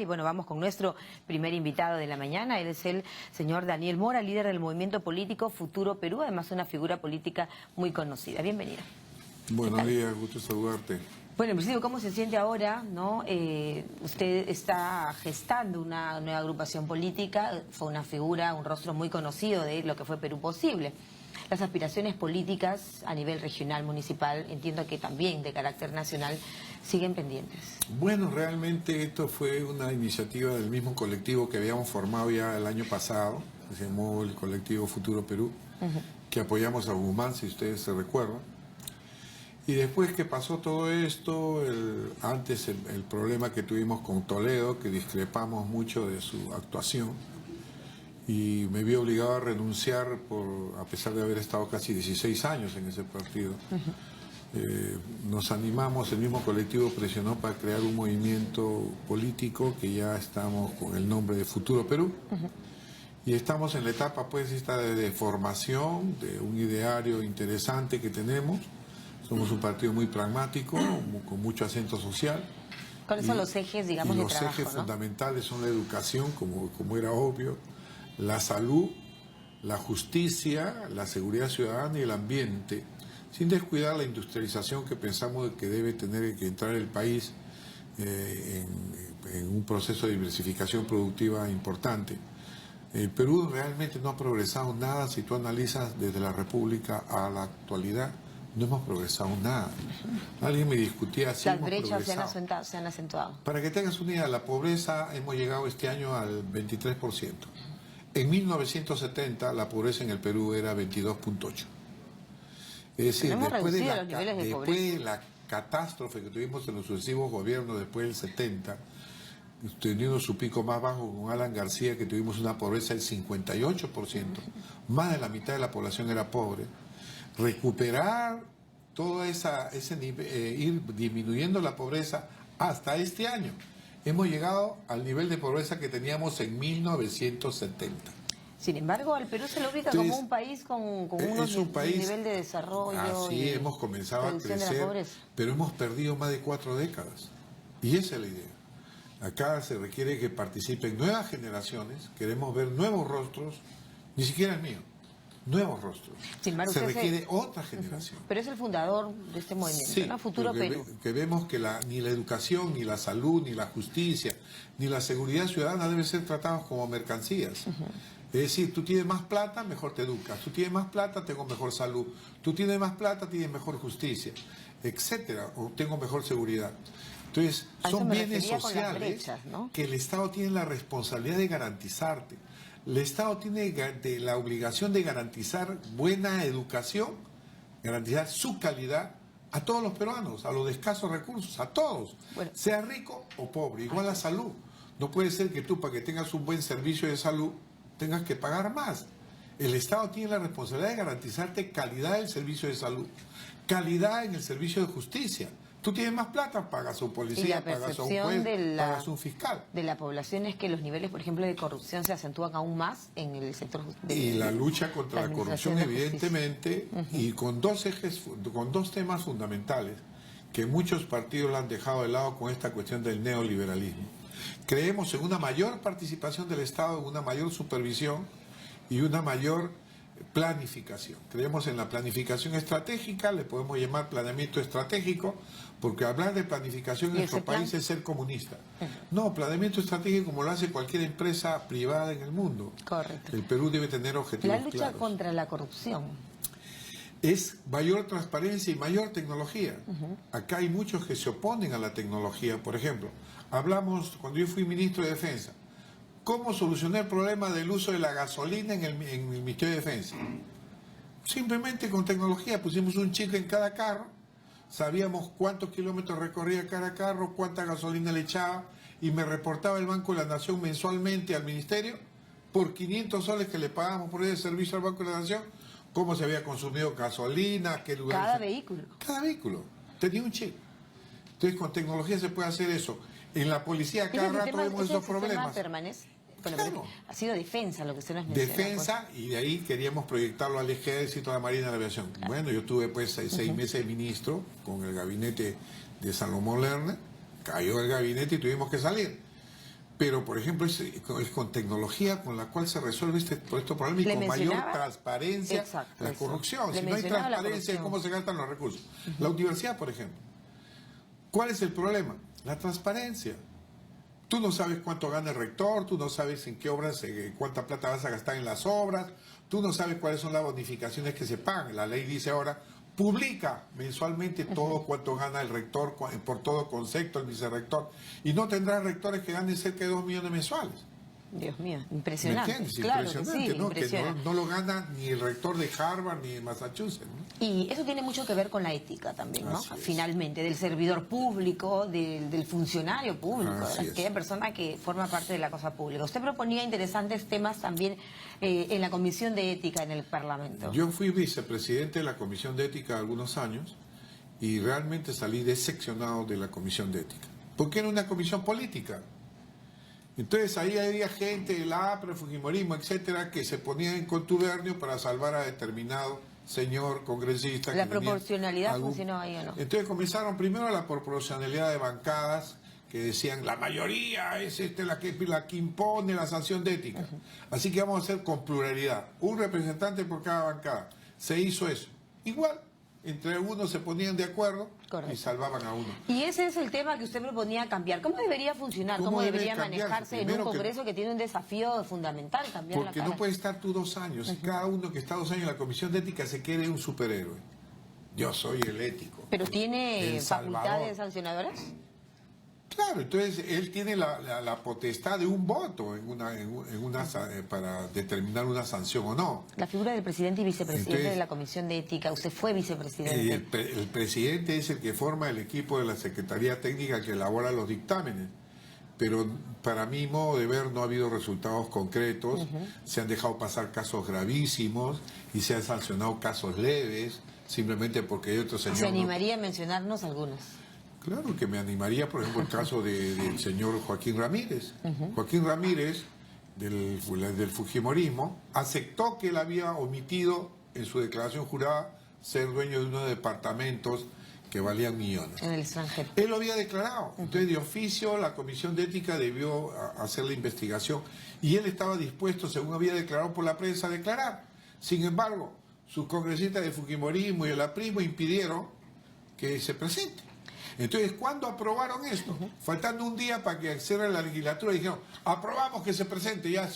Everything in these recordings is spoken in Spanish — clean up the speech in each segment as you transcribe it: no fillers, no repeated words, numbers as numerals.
Y bueno, vamos con nuestro primer invitado de la mañana. Él es el señor Daniel Mora, líder del movimiento político Futuro Perú, además una figura política muy conocida. Bienvenido. Buenos días, gusto saludarte. Bueno, en principio, ¿cómo se siente ahora? ¿No? Usted está gestando una nueva agrupación política, fue una figura, un rostro muy conocido de lo que fue Perú Posible. Las aspiraciones políticas a nivel regional, municipal, entiendo que también de carácter nacional, siguen pendientes. Bueno, realmente esto fue una iniciativa del mismo colectivo que habíamos formado ya el año pasado, que se llamó el colectivo Futuro Perú, que apoyamos a Guzmán, si ustedes se recuerdan. Y después que pasó todo esto, antes el problema que tuvimos con Toledo, que discrepamos mucho de su actuación, y me vi obligado a renunciar a pesar de haber estado casi 16 años en ese partido. Nos animamos, el mismo colectivo presionó para crear un movimiento político que ya estamos con el nombre de Futuro Perú. Y estamos en la etapa pues esta de formación de un ideario interesante que tenemos. Somos un partido muy pragmático, con mucho acento social. ¿Cuáles son los ejes, digamos, de trabajo? Los ejes fundamentales son la educación, como era obvio, la salud, la justicia, la seguridad ciudadana y el ambiente, sin descuidar la industrialización que pensamos que debe tener que entrar el país en un proceso de diversificación productiva importante. El Perú realmente no ha progresado nada si tú analizas desde la República a la actualidad. No hemos progresado nada. Alguien me discutía si las brechas se han acentuado. Para que tengas una idea, la pobreza hemos llegado este año al 23%. En 1970 la pobreza en el Perú era 22.8%. Es decir, después de la catástrofe que tuvimos en los sucesivos gobiernos después del 70, teniendo su pico más bajo con Alan García, que tuvimos una pobreza del 58%, más de la mitad de la población era pobre. Recuperar todo ese nivel, ir disminuyendo la pobreza hasta este año. Hemos llegado al nivel de pobreza que teníamos en 1970. Sin embargo, al Perú se lo ubica como un país con un nivel de desarrollo. Así hemos comenzado a crecer, pero hemos perdido más de 4 décadas. Y esa es la idea. Acá se requiere que participen nuevas generaciones, queremos ver nuevos rostros, ni siquiera el mío. Nuevos rostros. Sin embargo, se requiere otra generación. Pero es el fundador de este movimiento, sí, ¿no? Futuro Perú. Que vemos que ni la educación, ni la salud, ni la justicia, ni la seguridad ciudadana deben ser tratados como mercancías. Es decir, tú tienes más plata, mejor te educas. Tú tienes más plata, tengo mejor salud. Tú tienes más plata, tienes mejor justicia, etcétera, o tengo mejor seguridad. Entonces, son bienes sociales brechas, ¿no? Que el Estado tiene la responsabilidad de garantizarte. El Estado tiene la obligación de garantizar buena educación, garantizar su calidad a todos los peruanos, a los de escasos recursos, a todos, sea rico o pobre, igual a salud. No puede ser que tú, para que tengas un buen servicio de salud, tengas que pagar más. El Estado tiene la responsabilidad de garantizarte calidad del servicio de salud, calidad en el servicio de justicia. Tú tienes más plata, pagas a un policía, pagas a un juez, pagas a un fiscal. De la población es que los niveles, por ejemplo, de corrupción se acentúan aún más en el sector y la lucha contra la corrupción, evidentemente, y con dos temas fundamentales que muchos partidos la han dejado de lado con esta cuestión del neoliberalismo. Creemos en una mayor participación del Estado, en una mayor supervisión y una mayor planificación. Creemos en la planificación estratégica, le podemos llamar planeamiento estratégico, porque hablar de planificación en nuestro país es ser comunista. No, planeamiento estratégico como lo hace cualquier empresa privada en el mundo. Correcto. El Perú debe tener objetivos claros. La lucha contra la corrupción es mayor transparencia y mayor tecnología. Acá hay muchos que se oponen a la tecnología. Por ejemplo, hablamos, cuando yo fui ministro de Defensa, ¿cómo solucioné el problema del uso de la gasolina en el Ministerio de Defensa? Simplemente con tecnología. Pusimos un chip en cada carro, sabíamos cuántos kilómetros recorría cada carro, cuánta gasolina le echaba, y me reportaba el Banco de la Nación mensualmente al Ministerio, por 500 soles que le pagábamos por el servicio al Banco de la Nación, cómo se había consumido gasolina, qué lugar. Cada vehículo. Cada vehículo. Tenía un chip. Entonces con tecnología se puede hacer eso. En la policía cada rato vemos esos problemas. Claro. Ha sido defensa lo que se nos menciona. Defensa, y de ahí queríamos proyectarlo al ejército, a la Marina, a la aviación. Claro. Bueno, yo tuve pues 6 meses de ministro con el gabinete de Salomón Lerner, cayó el gabinete y tuvimos que salir. Pero, por ejemplo, es con tecnología con la cual se resuelve este problema y con mayor transparencia la corrupción. Si no hay transparencia en cómo se gastan los recursos. La universidad, por ejemplo. ¿Cuál es el problema? La transparencia. Tú no sabes cuánto gana el rector, tú no sabes en qué obras, cuánta plata vas a gastar en las obras, tú no sabes cuáles son las bonificaciones que se pagan. La ley dice ahora, publica mensualmente todo cuánto gana el rector por todo concepto, el vicerrector. Y no tendrás rectores que ganen cerca de 2 millones mensuales. Dios mío, impresionante. ¿Me entiendes? Claro Impresionante, que sí, ¿no? impresiona. Que no lo gana ni el rector de Harvard ni de Massachusetts, ¿no? Y eso tiene mucho que ver con la ética también, ¿no? Así es. Finalmente, del servidor público, del funcionario público, Así de es. aquella persona que forma parte de la cosa pública. Usted proponía interesantes temas también en la Comisión de Ética en el Parlamento. Yo fui vicepresidente de la Comisión de Ética algunos años y realmente salí decepcionado de la Comisión de Ética. Porque era una comisión política. Entonces ahí había gente del APRE, Fujimorismo, etcétera, que se ponían en contubernio para salvar a determinado señor congresista. ¿La proporcionalidad funcionó ahí o no? Entonces comenzaron primero la proporcionalidad de bancadas que decían la mayoría es la que impone la sanción de ética. Así que vamos a hacer con pluralidad, un representante por cada bancada. Se hizo eso. Igual, entre algunos se ponían de acuerdo. Correcto. Y salvaban a uno. Y ese es el tema que usted proponía cambiar. ¿Cómo debería funcionar? ¿Cómo debería manejarse en un Congreso que tiene un desafío fundamental también? Porque no puede estar tú 2 años. Y cada uno que está 2 años en la Comisión de Ética se quiere un superhéroe. Yo soy el ético. ¿Pero tiene facultades sancionadoras? Claro, entonces él tiene la potestad de un voto para determinar una sanción o no. La figura del presidente y vicepresidente de la Comisión de Ética, usted fue vicepresidente. El presidente es el que forma el equipo de la Secretaría Técnica que elabora los dictámenes. Pero para mi modo de ver no ha habido resultados concretos, se han dejado pasar casos gravísimos y se han sancionado casos leves, simplemente porque hay otro señor... ¿Se animaría a mencionarnos algunos? Claro que me animaría, por ejemplo, el caso del señor Joaquín Ramírez. Joaquín Ramírez, del Fujimorismo, aceptó que él había omitido en su declaración jurada ser dueño de unos departamentos que valían millones. En el extranjero. Él lo había declarado. Entonces, de oficio, la Comisión de Ética debió hacer la investigación y él estaba dispuesto, según había declarado por la prensa, a declarar. Sin embargo, sus congresistas de Fujimorismo y el aprismo impidieron que se presente. Entonces, ¿cuándo aprobaron esto? Faltando un día para que cierre la legislatura, dijeron, aprobamos que se presente, ya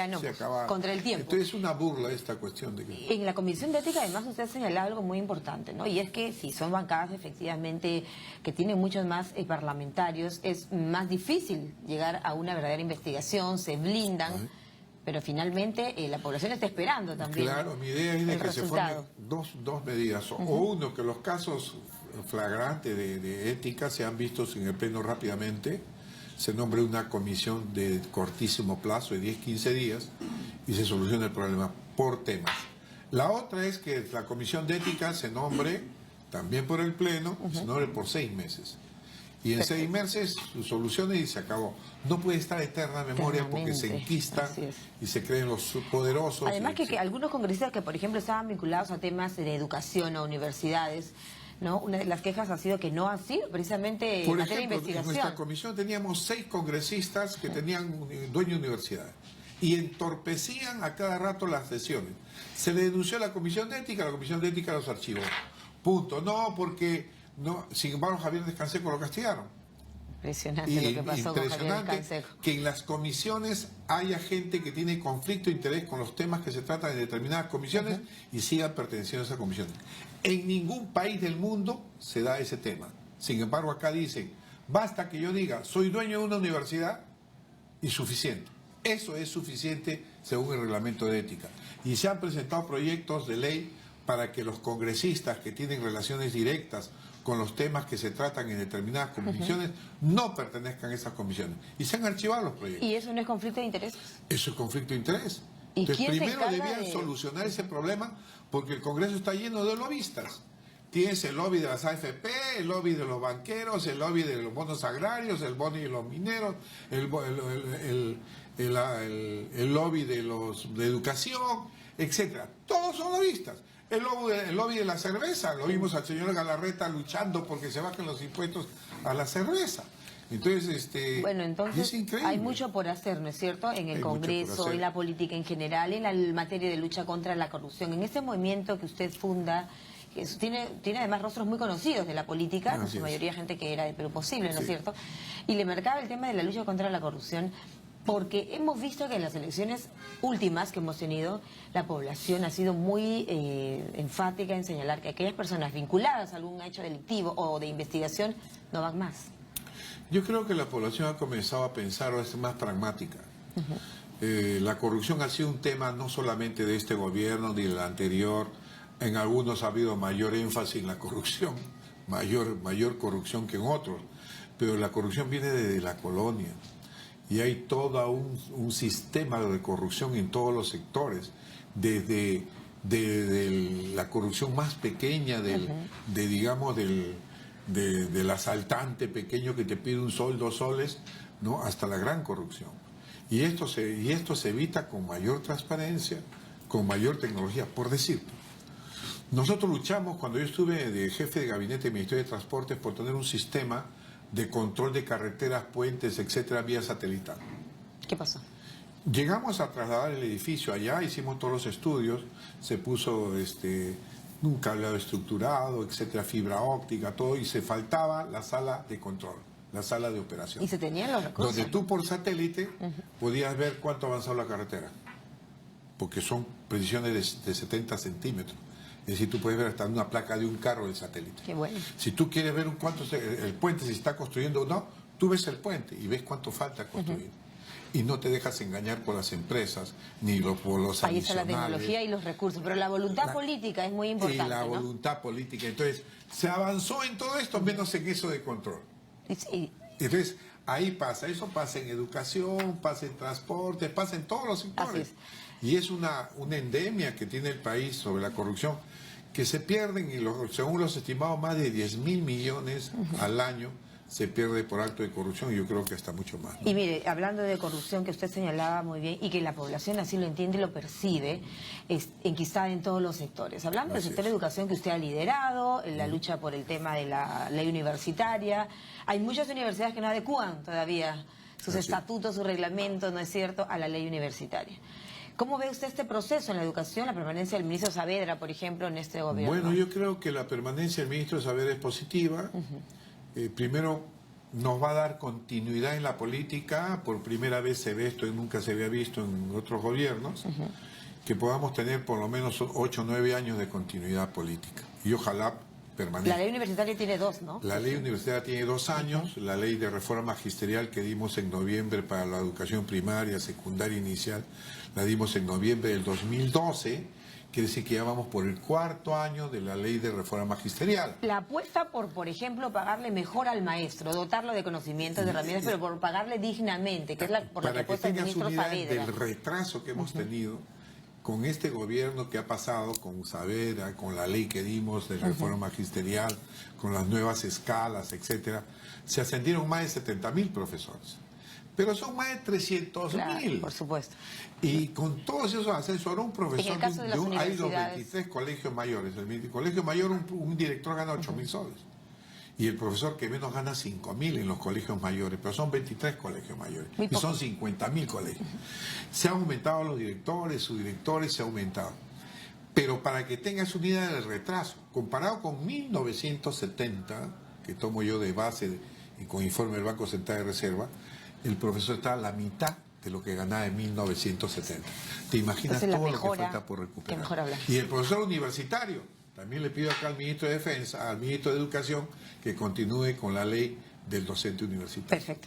no, se acaba. Contra el tiempo. Entonces es una burla esta cuestión de que... En la Comisión de Ética, además, usted ha señalado algo muy importante, ¿no? Y es que si son bancadas, efectivamente, que tienen muchos más parlamentarios, es más difícil llegar a una verdadera investigación, se blindan, pero finalmente la población está esperando también. Claro, mi idea es de que se formen dos medidas. O uno, que los casos flagrantes de ética sean vistos en el Pleno rápidamente, se nombre una comisión de cortísimo plazo de 10-15 días y se solucione el problema por temas. La otra es que la comisión de ética se nombre también por el Pleno, se nombre por 6 meses. Y en 6 meses soluciones y se acabó. No puede estar eterna memoria porque se enquistan y se creen los poderosos. Además que algunos congresistas que, por ejemplo, estaban vinculados a temas de educación o universidades, ¿no? Una de las quejas ha sido que no han sido precisamente por materia ejemplo, de investigación. En nuestra comisión teníamos 6 congresistas que tenían dueño de universidad y entorpecían a cada rato las sesiones. Se le denunció a la Comisión de Ética, la Comisión de Ética los archivó. Punto. No, porque no, sin embargo Javier Descanseco lo castigaron. Impresionante lo que pasó con Javier Descanseco. Que en las comisiones haya gente que tiene conflicto de interés con los temas que se tratan en determinadas comisiones y sigan perteneciendo a esas comisiones. En ningún país del mundo se da ese tema. Sin embargo, acá dicen, basta que yo diga, soy dueño de una universidad y suficiente. Eso es suficiente según el reglamento de ética. Y se han presentado proyectos de ley para que los congresistas que tienen relaciones directas con los temas que se tratan en determinadas comisiones no pertenezcan a esas comisiones. Y se han archivado los proyectos. ¿Y eso no es conflicto de intereses? Eso es conflicto de interés. ¿Y entonces, quién primero debían solucionar ese problema porque el Congreso está lleno de lobistas. Tienes el lobby de las AFP, el lobby de los banqueros, el lobby de los bonos agrarios, el lobby de los mineros, el lobby de educación, etcétera. Todos son lobistas. El lobby de la cerveza, lo vimos al señor Galarreta luchando porque se bajen los impuestos a la cerveza. Entonces, Bueno, entonces es increíble. hay mucho por hacer, ¿no es cierto? En el Hay mucho por Congreso, hacer. en la política en general, en la materia de lucha contra la corrupción. En ese movimiento que usted funda, que tiene además rostros muy conocidos de la política, en Así su es. mayoría gente que era de Perú Posible, ¿no es Sí. cierto? Y le marcaba el tema de la lucha contra la corrupción, porque hemos visto que en las elecciones últimas que hemos tenido, la población ha sido muy enfática en señalar que aquellas personas vinculadas a algún hecho delictivo o de investigación no van más. Yo creo que la población ha comenzado a pensar o es más pragmática. La corrupción ha sido un tema no solamente de este gobierno ni del anterior. En algunos ha habido mayor énfasis en la corrupción, mayor corrupción que en otros. Pero la corrupción viene desde la colonia. Y hay todo un sistema de corrupción en todos los sectores, desde la corrupción más pequeña, del asaltante pequeño que te pide un sol, 2 soles, ¿no? Hasta la gran corrupción. Y esto se evita con mayor transparencia, con mayor tecnología, por decir. Nosotros luchamos, cuando yo estuve de jefe de gabinete del Ministerio de Transportes, por tener un sistema de control de carreteras, puentes, etcétera, vía satelital. ¿Qué pasó? Llegamos a trasladar el edificio allá, hicimos todos los estudios, se puso un cableado estructurado, etcétera, fibra óptica, todo, y se faltaba la sala de control, la sala de operación. Y se tenían los recursos. Donde tú por satélite podías ver cuánto ha avanzado la carretera, porque son precisiones de 70 centímetros. Es decir, tú puedes ver hasta una placa de un carro del satélite. Qué bueno. Si tú quieres ver el puente, si está construyendo o no, tú ves el puente y ves cuánto falta construir. Y no te dejas engañar por las empresas, ni por los Ahí está la adicionales. tecnología y los recursos, pero la voluntad política es muy importante, Y la ¿no? voluntad política. Entonces, se avanzó en todo esto, menos en eso de control. Sí. Entonces, ahí pasa. Eso pasa en educación, pasa en transporte, pasa en todos los sectores. Así Y es una endemia que tiene el país sobre la corrupción, que se pierden, según los estimados, más de 10.000 millones al año se pierde por acto de corrupción, y yo creo que hasta mucho más, ¿no? Y mire, hablando de corrupción, que usted señalaba muy bien, y que la población así lo entiende y lo percibe, es enquistada en todos los sectores. Hablando del Así sector de educación que usted ha liderado, en la lucha por el tema de la ley universitaria, hay muchas universidades que no adecúan todavía sus Así es. estatutos, su reglamento, ¿no es cierto?, a la ley universitaria. ¿Cómo ve usted este proceso en la educación, la permanencia del ministro Saavedra, por ejemplo, en este gobierno? Bueno, yo creo que la permanencia del ministro Saavedra es positiva. Primero, nos va a dar continuidad en la política. Por primera vez se ve esto y nunca se había visto en otros gobiernos. Que podamos tener por lo menos 8 o 9 años de continuidad política. Y ojalá permanezca. La ley universitaria tiene 2, ¿no? La ley universitaria tiene 2 años. La ley de reforma magisterial que dimos en noviembre para la educación primaria, secundaria, inicial, la dimos en noviembre del 2012. Quiere decir que ya vamos por el 4º año de la ley de reforma magisterial. La apuesta por ejemplo, pagarle mejor al maestro, dotarlo de conocimientos, de herramientas, pero por pagarle dignamente, que es por la Para que propuesta del tengas ministro una idea Saavedra. del retraso que hemos tenido con este gobierno que ha pasado, con Saavedra, con la ley que dimos de reforma magisterial, con las nuevas escalas, etcétera, se ascendieron más de 70.000 profesores. Pero son más de 300.000. Claro, por supuesto. Y con todos esos ascensos, ahora un profesor, En el caso de las hay los universidades. 23 colegios mayores. El colegio mayor, un director gana 8.000 soles. Y el profesor que menos gana 5.000 en los colegios mayores, pero son 23 colegios mayores. Muy Y poco. son 50.000 colegios. Se han aumentado los directores, subdirectores se ha aumentado. Pero para que tengas una idea del retraso, comparado con 1970, que tomo yo de base y con informe del Banco Central de Reserva, el profesor está a la mitad de lo que ganaba en 1970. ¿Te imaginas Entonces, la todo mejora, lo que falta por recuperar? que mejor hablar. Y el profesor universitario, también le pido acá al ministro de Defensa, al ministro de Educación, que continúe con la ley del docente universitario. Perfecto.